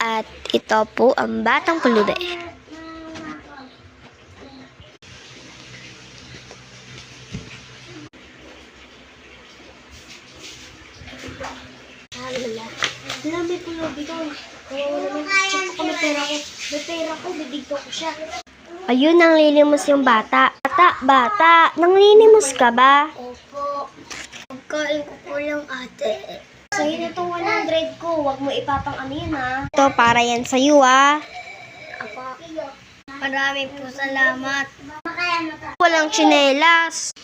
At ito po ang Batang Pulube. May pulubi ko. Check ko may pera ko. May pera ko, bibigyan ko siya. Ayun, nanglilimos yung bata. Bata, nanglilimos ka ba? Opo. Pagkain ko po lang, ate. Sa'yo na itong 100 ko. Huwag mo ipapang ano yun, ha? Ito, para yan sa'yo, ah. Apa. Maraming po salamat. Walang tsinelas.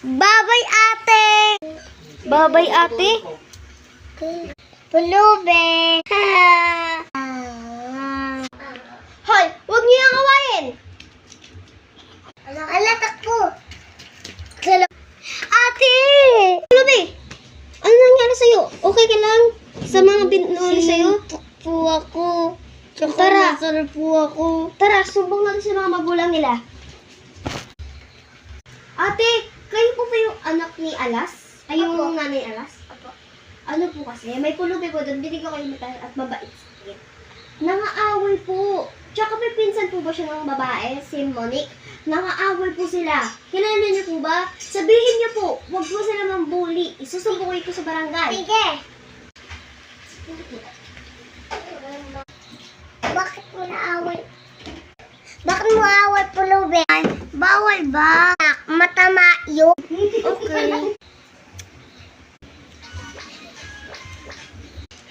Babay, ate! Babay, ate! Pulube! Hoy, huwag niyo yung awayin! Alatak po! Ate! Pulube! Ano nangyari sa'yo? Okay ka lang? Sa mga binuli sa'yo? Po ako. Tara! Nasal po ako. Tara, sumbong natin sa mga magulang nila. Ate, kayo po ba yung anak ni Alas? Ay, yung Apo. nanay Alas? Apo. Ano po kasi, may pulubi po doon, binigyan ko kayo matagal at mabait. Nangaaway po. Tsaka may pinsan po ba siya ng babae, si Monique? Nangaaway po sila. Kilala niyo po ba? Sabihin niyo po, huwag po sila mambuli. Isusumbong ko sa barangay. Sige. Bakit mo naaway? Bakit mo away, Pulube? Bawal ba? Matama yun. Okay.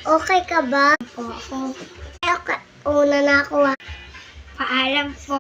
Okay ka ba? Oo. Okay. Una na ako, ha. Paalam po.